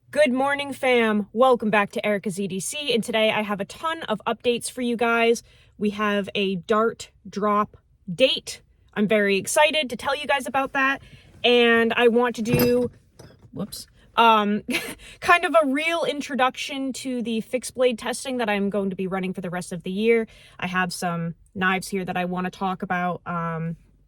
Good morning, fam. Welcome back to Erica's EDC, and today I have a ton of updates for you guys. We have a dart drop date. I'm very excited to tell you guys about that, and I want to do, kind of a real introduction to the fixed blade testing that I'm going to be running for the rest of the year. I have some knives here that I want to talk about.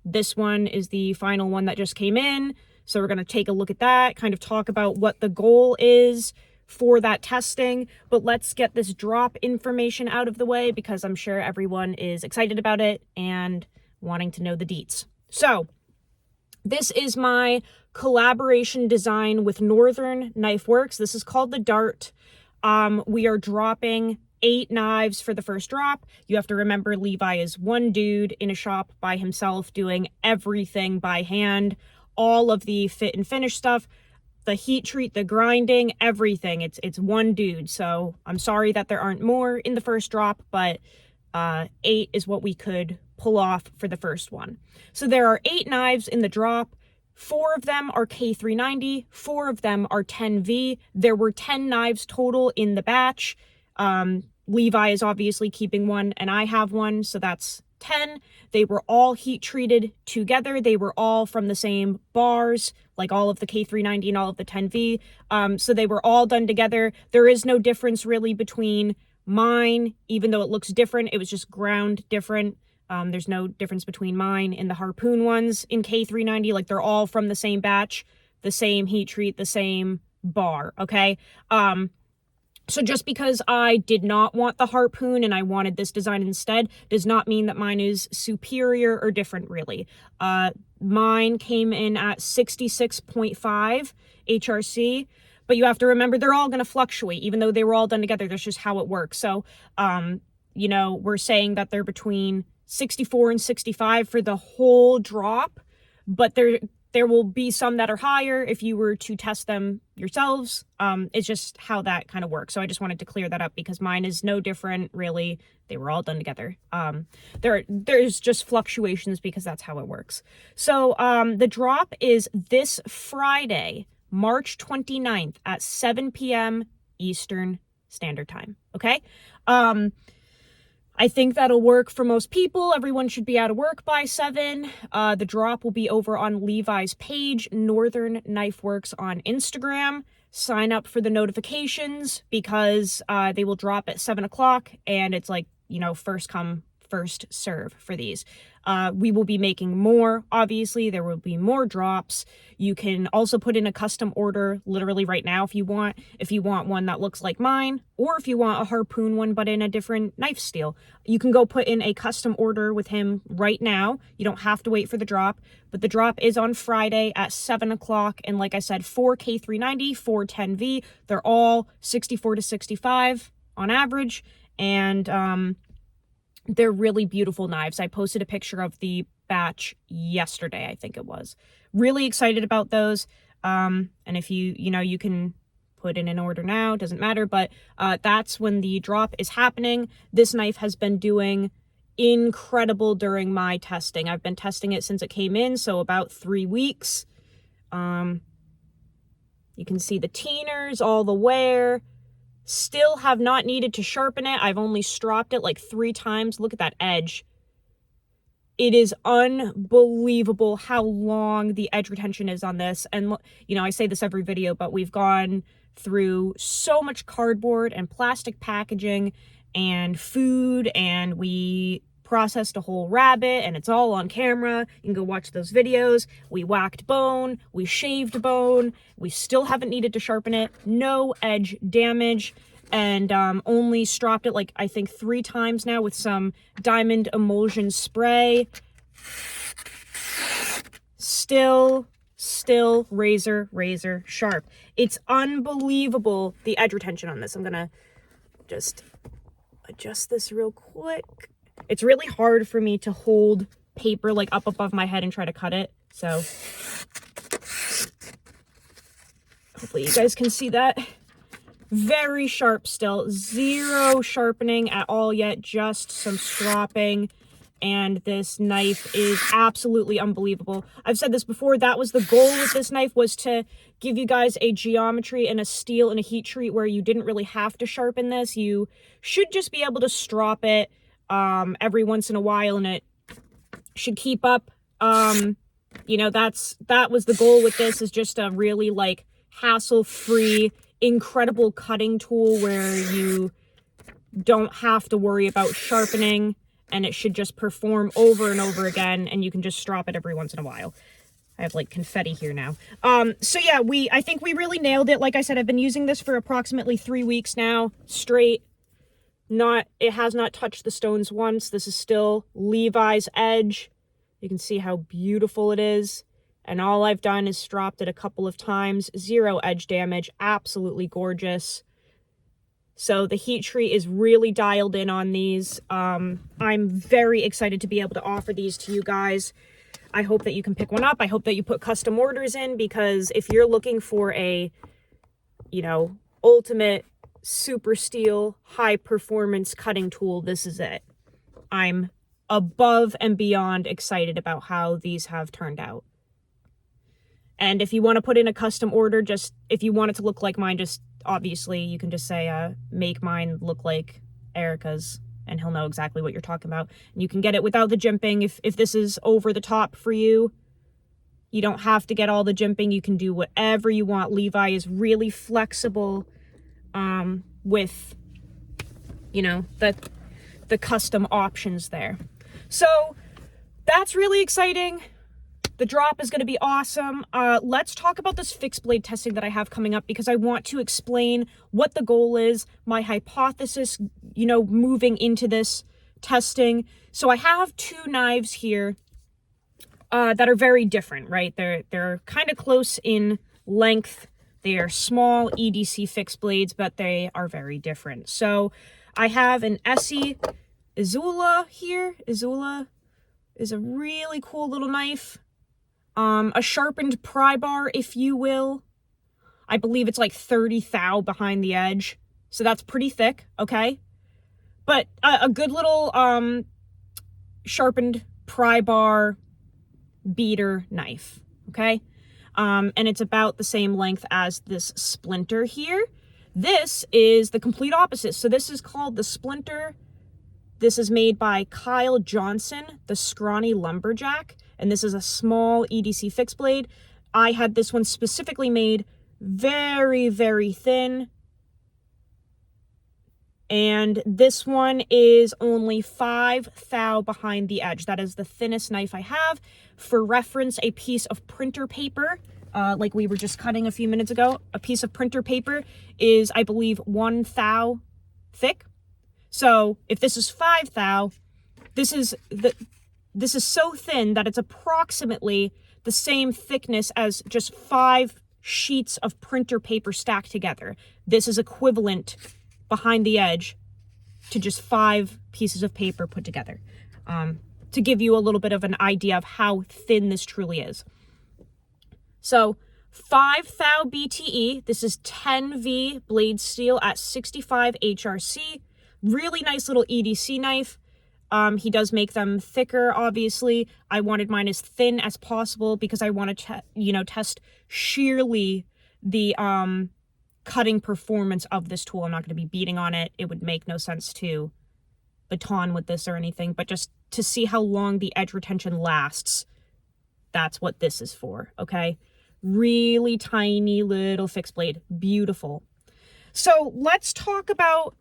This one is the final one that just came in. So we're going to take a look at that, kind of talk about what the goal is for that testing. But let's get this drop information out of the way because I'm sure everyone is excited about it and wanting to know the deets. So this is my collaboration design with Northern Knife Works. This is called the Dart. We are dropping 8 knives for the first drop. You have to remember Levi is one dude in a shop by himself doing everything by hand. All of the fit and finish stuff, the heat treat, the grinding, everything. It's one dude. So I'm sorry that there aren't more in the first drop, but 8 is what we could pull off for the first one. So there are 8 knives in the drop. 4 of them are K390, 4 of them are 10V. There were 10 knives total in the batch. Levi is obviously keeping one and I have one, so that's 10. They were all heat treated together. They were all from the same bars, like all of the K390 and all of the 10V. So they were all done together. There is no difference really between mine, even though it looks different. It was just ground different. There's no difference between mine and the Harpoon ones in K390. Like they're all from the same batch, the same heat treat, the same bar, okay? So just because I did not want the Harpoon and I wanted this design instead does not mean that mine is superior or different, really. Mine came in at 66.5 HRC, but you have to remember they're all going to fluctuate, even though they were all done together. That's just how it works. So, we're saying that they're between 64 and 65 for the whole drop, but there will be some that are higher if you were to test them yourselves. It's just how that kind of works. So I just wanted to clear that up because mine is no different, really. They were all done together. There's just fluctuations because that's how it works. So the drop is this Friday, March 29th at 7 p.m. Eastern Standard Time. Okay? I think that'll work for most people. Everyone should be out of work by 7. The drop will be over on Levi's page, Northern Knife Works on Instagram. Sign up for the notifications because they will drop at 7 o'clock and it's like, first come, first serve for these. We will be making more, obviously. There will be more drops. You can also put in a custom order literally right now if you want. If you want one that looks like mine, or if you want a Harpoon one but in a different knife steel, you can go put in a custom order with him right now. You don't have to wait for the drop, but the drop is on Friday at 7 o'clock. And like I said, 4 K390, 4 10V. They're all 64 to 65 on average. And they're really beautiful knives. I posted a picture of the batch yesterday, I think it was. Really excited about those. And if you can put in an order now, doesn't matter, but that's when the drop is happening. This knife has been doing incredible during my testing. I've been testing it since it came in, so about 3 weeks. You can see the teeners, all the wear. Still have not needed to sharpen it. I've only stropped it like 3 times. Look at that edge. It is unbelievable how long the edge retention is on this. And, I say this every video, but we've gone through so much cardboard and plastic packaging and food, and we processed a whole rabbit, and it's all on camera. You can go watch those videos. We whacked bone, we shaved bone, we still haven't needed to sharpen it. No edge damage, and only stropped it like I think 3 times now with some diamond emulsion spray. Still razor sharp. It's unbelievable the edge retention on this. I'm gonna just adjust this real quick. It's really hard for me to hold paper like up above my head and try to cut it. So hopefully you guys can see that. Very sharp still. Zero sharpening at all yet. Just some stropping. and this knife is absolutely unbelievable. I've said this before, that was the goal with this knife, was to give you guys a geometry and a steel and a heat treat where you didn't really have to sharpen this. You should just be able to strop it every once in a while, and it should keep up. You know, that was the goal with this, is just a really like hassle-free, incredible cutting tool where you don't have to worry about sharpening, and it should just perform over and over again, and you can just strop it every once in a while. I have like confetti here now. So yeah, I think we really nailed it. Like I said, I've been using this for approximately 3 weeks now, straight. It has not touched the stones once. This is still Levi's edge. You can see how beautiful it is. And all I've done is stropped it a couple of times. 0 edge damage, absolutely gorgeous. So the heat treat is really dialed in on these. I'm very excited to be able to offer these to you guys. I hope that you can pick one up. I hope that you put custom orders in, because if you're looking for a, you know, ultimate super steel, high performance cutting tool, this is it. I'm above and beyond excited about how these have turned out. And if you want to put in a custom order, just if you want it to look like mine, just obviously you can just say, make mine look like Erica's, and he'll know exactly what you're talking about. And you can get it without the jimping. If this is over the top for you, you don't have to get all the jimping. You can do whatever you want. Levi is really flexible with, you know, the custom options there. So that's really exciting. The drop is going to be awesome. Let's talk about this fixed blade testing that I have coming up, because I want to explain what the goal is, my hypothesis, you know, moving into this testing. So I have 2 knives here that are very different, right? They're kind of close in length. They are small EDC fixed blades, but they are very different. So I have an Essie Izula here. Izula is a really cool little knife. A sharpened pry bar, if you will. I believe it's like 30 thou behind the edge. So that's pretty thick, okay? But a good little sharpened pry bar beater knife, okay? And it's about the same length as this splinter here. This is the complete opposite. So this is called the Splinter. This is made by Kyle Johnson, the Scrawny Lumberjack. And this is a small EDC fixed blade. I had this one specifically made very, very thin. And this one is only 5 thou behind the edge. That is the thinnest knife I have. For reference, a piece of printer paper, like we were just cutting a few minutes ago, a piece of printer paper is, I believe, 1 thou thick. So if this is 5 thou, this is so thin that it's approximately the same thickness as just 5 sheets of printer paper stacked together. This is equivalent behind the edge to just 5 pieces of paper put together, to give you a little bit of an idea of how thin this truly is. So 5 thou BTE, this is 10V blade steel at 65 HRC. Really nice little EDC knife. He does make them thicker, obviously. I wanted mine as thin as possible because I want to, test sheerly the cutting performance of this tool. I'm not going to be beating on it. It would make no sense to baton with this or anything, but just to see how long the edge retention lasts, that's what this is for, okay? Really tiny little fixed blade. Beautiful. So let's talk about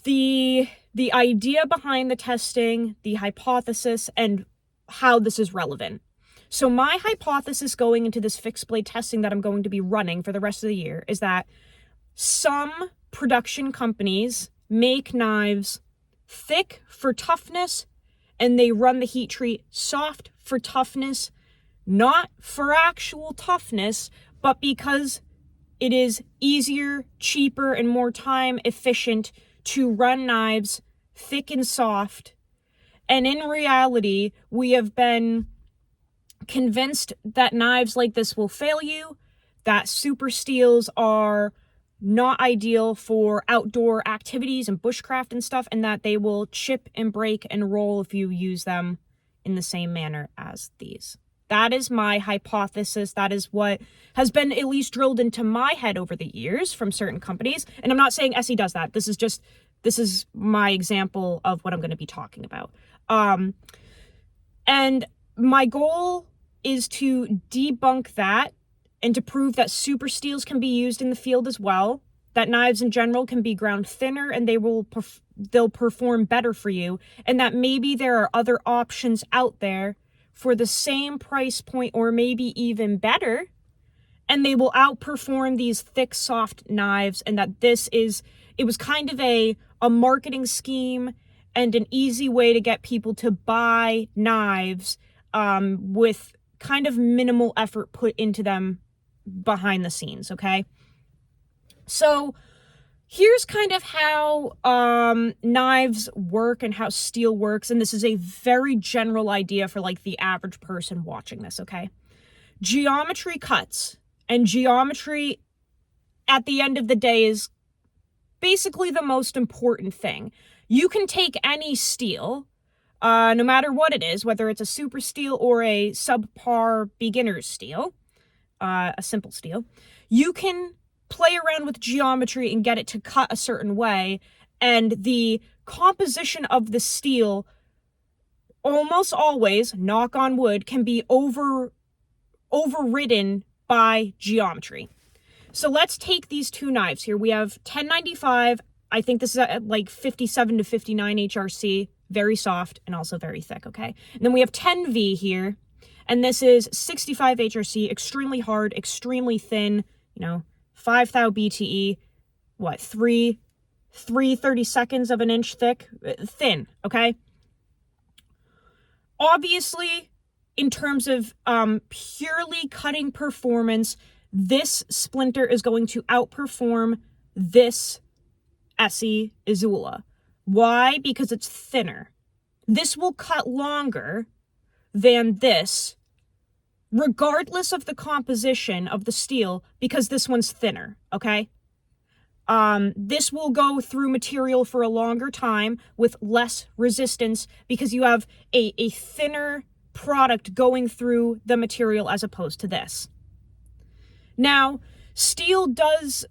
the idea behind the testing, the hypothesis, and how this is relevant. So my hypothesis going into this fixed blade testing that I'm going to be running for the rest of the year is that some production companies make knives thick for toughness, and they run the heat treat soft for toughness, not for actual toughness, but because it is easier, cheaper, and more time efficient to run knives thick and soft. And in reality, we have been convinced that knives like this will fail you, that super steels are not ideal for outdoor activities and bushcraft and stuff, and that they will chip and break and roll if you use them in the same manner as these. That is my hypothesis. That is what has been at least drilled into my head over the years from certain companies. And I'm not saying Essie does that. This is my example of what I'm going to be talking about. And my goal is to debunk that and to prove that super steels can be used in the field as well, that knives in general can be ground thinner and they'll perform better for you, and that maybe there are other options out there for the same price point or maybe even better, and they will outperform these thick, soft knives, and that it was kind of a marketing scheme and an easy way to get people to buy knives with kind of minimal effort put into them behind the scenes, okay? So here's kind of how knives work and how steel works, and this is a very general idea for like the average person watching this, okay? Geometry cuts, and geometry at the end of the day is basically the most important thing. You can take any steel, no matter what it is, whether it's a super steel or a subpar beginner's steel, a simple steel, you can play around with geometry and get it to cut a certain way, and the composition of the steel almost always, knock on wood, can be overridden by geometry. So let's take these two knives here. We have 1095. I think this is at like 57 to 59 HRC, very soft and also very thick, okay? And then we have 10V here, and this is 65 HRC, extremely hard, extremely thin, 5 thou BTE, 3/32 of an inch thick, thin, okay? Obviously, in terms of purely cutting performance, this splinter is going to outperform this Essie Izula. Why? Because it's thinner. This will cut longer than this, regardless of the composition of the steel, because this one's thinner, okay? This will go through material for a longer time with less resistance because you have a thinner product going through the material as opposed to this. Now, steel does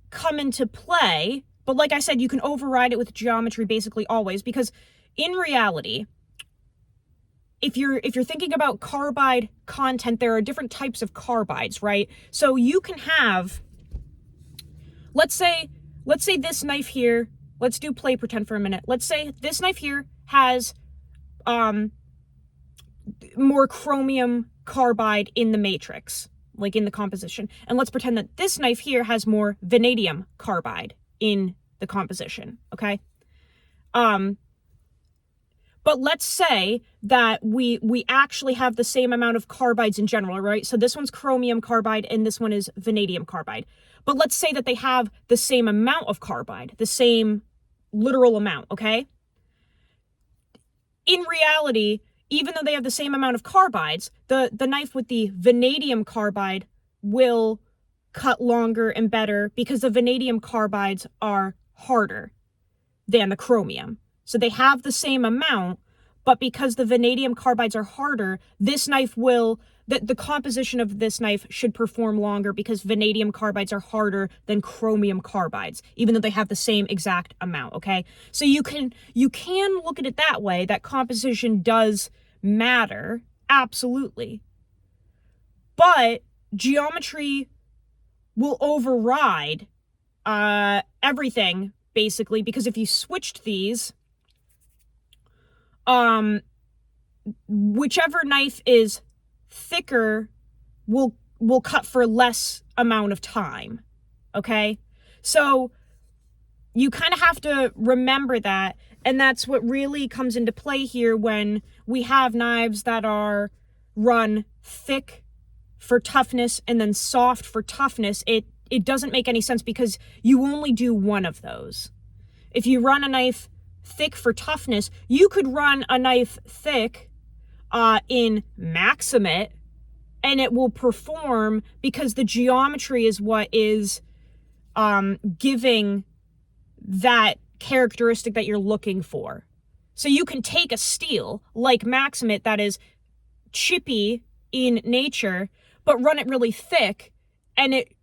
come into play, but like I said, you can override it with geometry basically always, because in reality, if you're thinking about carbide content, there are different types of carbides, right? So you can have, let's say this knife here, let's do play pretend for a minute. Let's say this knife here has more chromium carbide in the matrix, like in the composition. And let's pretend that this knife here has more vanadium carbide in the composition, okay? But let's say that we actually have the same amount of carbides in general, right? So this one's chromium carbide and this one is vanadium carbide. But let's say that they have the same amount of carbide, the same literal amount, okay? In reality, even though they have the same amount of carbides, the knife with the vanadium carbide will cut longer and better because the vanadium carbides are harder than the chromium. So they have the same amount, but because the vanadium carbides are harder, this knife will, the composition of this knife should perform longer because vanadium carbides are harder than chromium carbides, even though they have the same exact amount, okay? So you can look at it that way, that composition does matter, absolutely. But geometry will override everything, basically, because if you switched these, whichever knife is thicker will cut for less amount of time, okay? So you kind of have to remember that, and that's what really comes into play here when we have knives that are run thick for toughness and then soft for toughness. It doesn't make any sense because you only do one of those. If you run a knife thick for toughness, you could run a knife thick in Maximate and it will perform because the geometry is what is giving that characteristic that you're looking for. So you can take a steel like Maximate that is chippy in nature, but run it really thick and it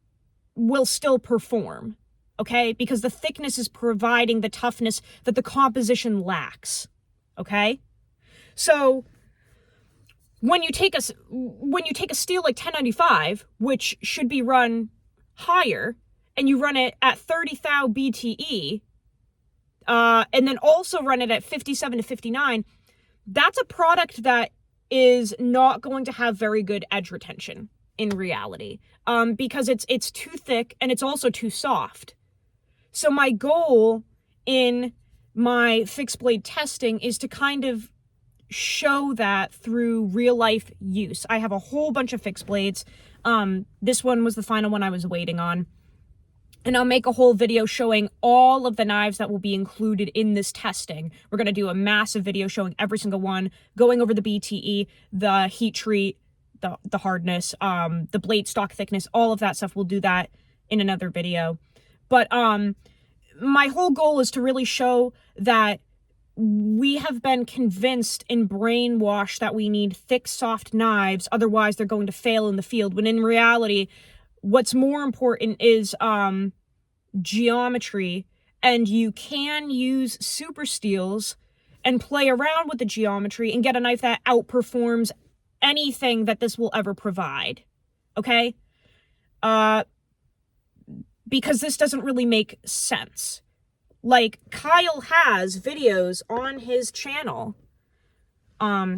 will still perform, okay? Because the thickness is providing the toughness that the composition lacks, okay? So when you take a steel like 1095, which should be run higher, and you run it at 30 thou BTE, and then also run it at 57 to 59, that's a product that is not going to have very good edge retention in reality, because it's too thick and it's also too soft. So my goal in my fixed blade testing is to kind of show that through real life use. I have a whole bunch of fixed blades. This one was the final one I was waiting on. And I'll make a whole video showing all of the knives that will be included in this testing. We're going to do a massive video showing every single one, going over the BTE, the heat treat, the hardness, the blade stock thickness, all of that stuff. We'll do that in another video. But my whole goal is to really show that we have been convinced and brainwashed that we need thick, soft knives, otherwise they're going to fail in the field, when in reality, what's more important is geometry, and you can use super steels and play around with the geometry and get a knife that outperforms anything that this will ever provide, okay? Because this doesn't really make sense. Like, Kyle has videos on his channel.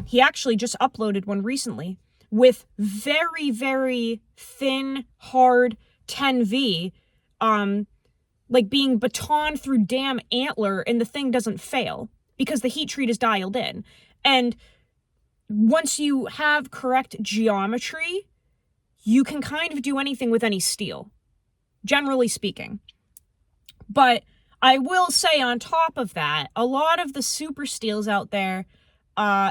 He actually just uploaded one recently with very, very thin, hard 10V, like being batoned through damn antler, and the thing doesn't fail because the heat treat is dialed in. And once you have correct geometry, you can kind of do anything with any steel, generally speaking. But I will say on top of that, a lot of the super steels out there,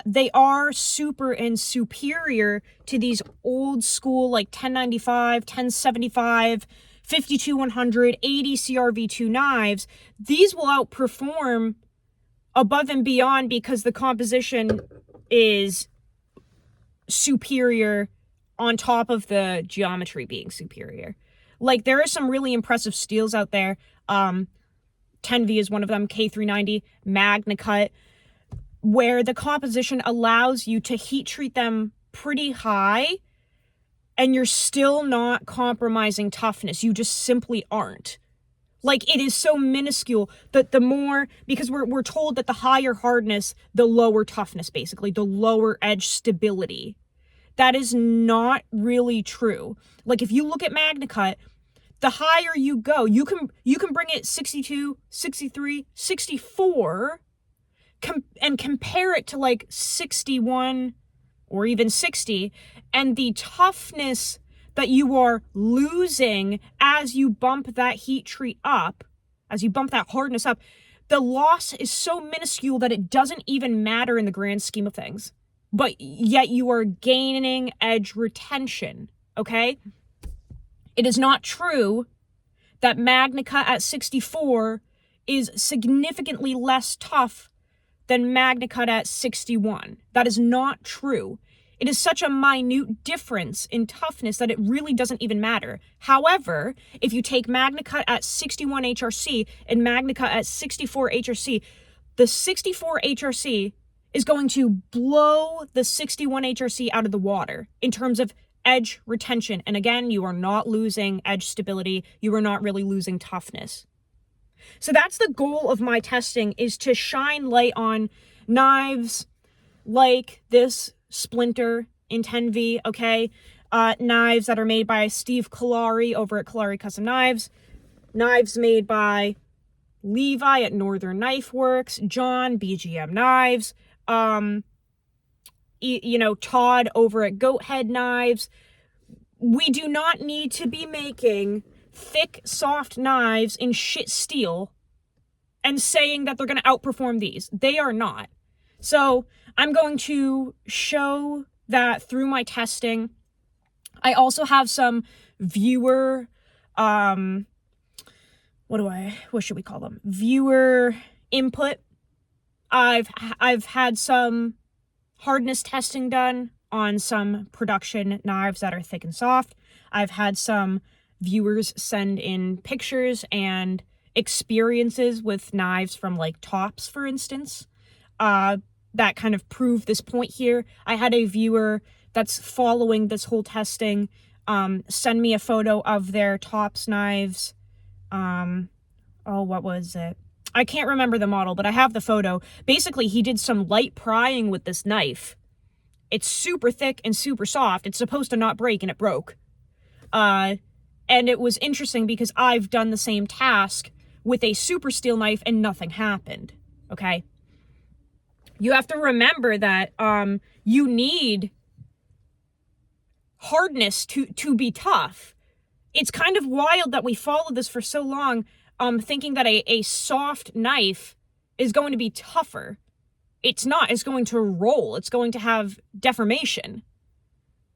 they are super and superior to these old school like 1095, 1075, 52-100, 80 CRV2 knives. These will outperform above and beyond because the composition is superior on top of the geometry being superior. Like, there are some really impressive steels out there. 10V is one of them, K390, Magna Cut, where the composition allows you to heat treat them pretty high and you're still not compromising toughness. You just simply aren't. Like, it is so minuscule that the more, because we're told that the higher hardness, the lower toughness, basically, the lower edge stability. That is not really true. Like, if you look at Magna Cut, the higher you go, you can bring it 62, 63, 64, and compare it to like 61 or even 60, and the toughness that you are losing as you bump that heat treat up, as you bump that hardness up, the loss is so minuscule that it doesn't even matter in the grand scheme of things. But yet you are gaining edge retention, okay? It is not true that Magna Cut at 64 is significantly less tough than Magna Cut at 61. That is not true. It is such a minute difference in toughness that it really doesn't even matter. However, if you take Magna Cut at 61 HRC and Magna Cut at 64 HRC, the 64 HRC is going to blow the 61 HRC out of the water in terms of edge retention. And again, you are not losing edge stability. You are not really losing toughness. So that's the goal of my testing, is to shine light on knives like this Splinter in 10V, okay? Knives that are made by Steve Kalari over at Kalari Custom Knives. Knives made by Levi at Northern Knife Works. John, BGM Knives. You know, Todd over at Goathead Knives. We do not need to be making thick, soft knives in shit steel and saying that they're going to outperform these. They are not. So I'm going to show that through my testing. I also have some viewer what should we call them? Viewer input. I've had some hardness testing done on some production knives that are thick and soft. I've had some viewers send in pictures and experiences with knives from like Tops, for instance, that kind of prove this point here. I had a viewer that's following this whole testing send me a photo of their Tops knives. What was it? I can't remember the model, but I have the photo. Basically, he did some light prying with this knife. It's super thick and super soft. It's supposed to not break, and it broke. And it was interesting because I've done the same task with a super steel knife and nothing happened, okay? You have to remember that you need hardness to be tough. It's kind of wild that we followed this for so long, thinking that a soft knife is going to be tougher. It's not. It's going to roll. It's going to have deformation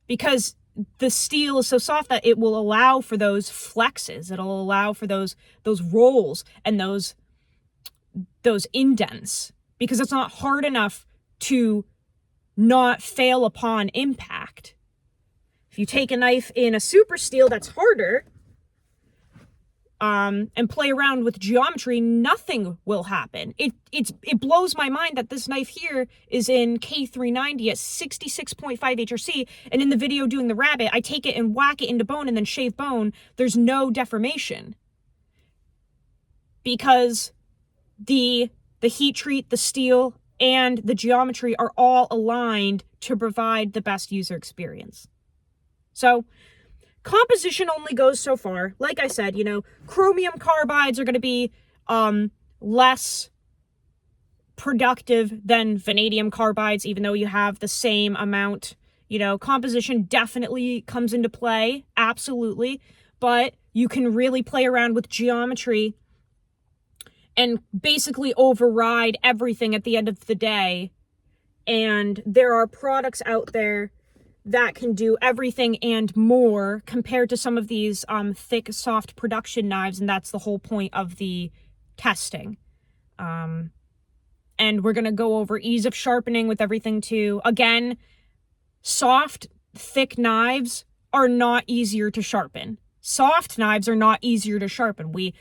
because the steel is so soft that it will allow for those flexes. It'll allow for those rolls and those indents because it's not hard enough to not fail upon impact. If you take a knife in a super steel that's harder, and play around with geometry, nothing will happen. It blows my mind that this knife here is in K390 at 66.5 HRC, and in the video doing the rabbit, I take it and whack it into bone and then shave bone. There's no deformation. Because the heat treat, the steel, and the geometry are all aligned to provide the best user experience. So, composition only goes so far. Like I said, chromium carbides are going to be less productive than vanadium carbides, even though you have the same amount. Composition definitely comes into play, absolutely. But you can really play around with geometry and basically override everything at the end of the day. And there are products out there that can do everything and more compared to some of these thick, soft production knives, and that's the whole point of the testing. And we're going to go over ease of sharpening with everything too. Again, soft, thick knives are not easier to sharpen. Soft knives are not easier to sharpen. We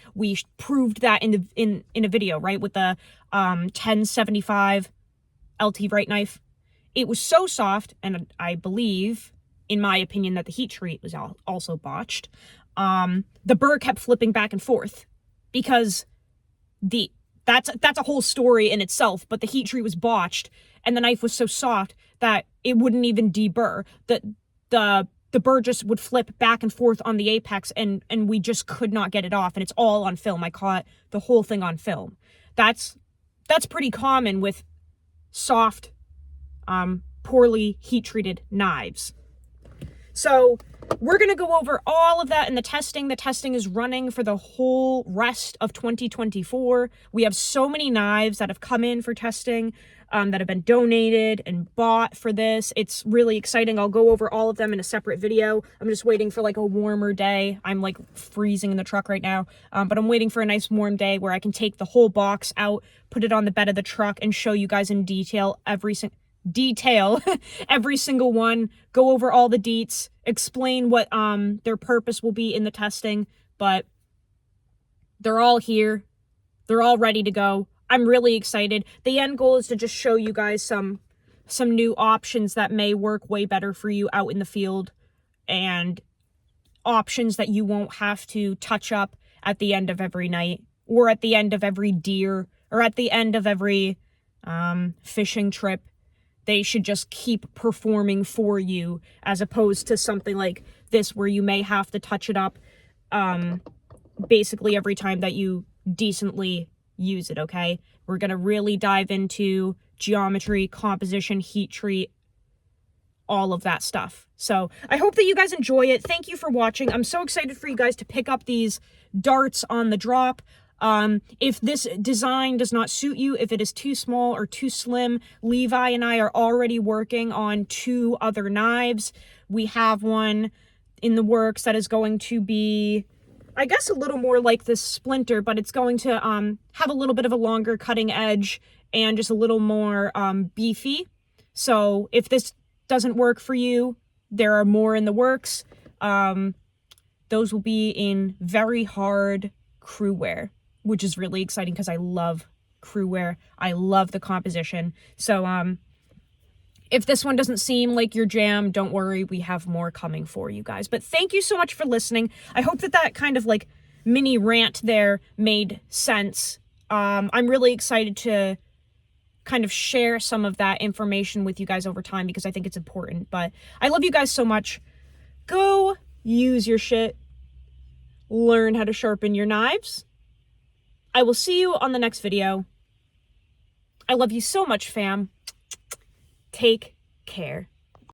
proved that in a video, right, with the 1075 LT Bright knife. It was so soft, and I believe, in my opinion, that the heat treat was also botched. The burr kept flipping back and forth because that's a whole story in itself, but the heat treat was botched, and the knife was so soft that it wouldn't even deburr. The burr just would flip back and forth on the apex, and we just could not get it off, and it's all on film. I caught the whole thing on film. That's pretty common with soft, poorly heat-treated knives. So we're going to go over all of that in the testing. The testing is running for the whole rest of 2024. We have so many knives that have come in for testing, that have been donated and bought for this. It's really exciting. I'll go over all of them in a separate video. I'm just waiting for like a warmer day. I'm like freezing in the truck right now, but I'm waiting for a nice warm day where I can take the whole box out, put it on the bed of the truck, and show you guys in detail every single one, go over all the deets, explain what their purpose will be in the testing, but they're all here. They're all ready to go. I'm really excited. The end goal is to just show you guys some new options that may work way better for you out in the field, and options that you won't have to touch up at the end of every night, or at the end of every deer, or at the end of every fishing trip. They should just keep performing for you, as opposed to something like this where you may have to touch it up basically every time that you decently use it, okay? We're going to really dive into geometry, composition, heat treat, all of that stuff. So I hope that you guys enjoy it. Thank you for watching. I'm so excited for you guys to pick up these darts on the drop. If this design does not suit you, if it is too small or too slim, Levi and I are already working on 2 other knives. We have one in the works that is going to be I guess a little more like this splinter, but it's going to have a little bit of a longer cutting edge and just a little more beefy. So if this doesn't work for you, there are more in the works. Those will be in very hard crew wear, which is really exciting because I love crew wear. I love the composition. So if this one doesn't seem like your jam, don't worry, we have more coming for you guys. But thank you so much for listening. I hope that kind of like mini rant there made sense. I'm really excited to kind of share some of that information with you guys over time because I think it's important. But I love you guys so much. Go use your shit. Learn how to sharpen your knives. I will see you on the next video. I love you so much, fam. Take care.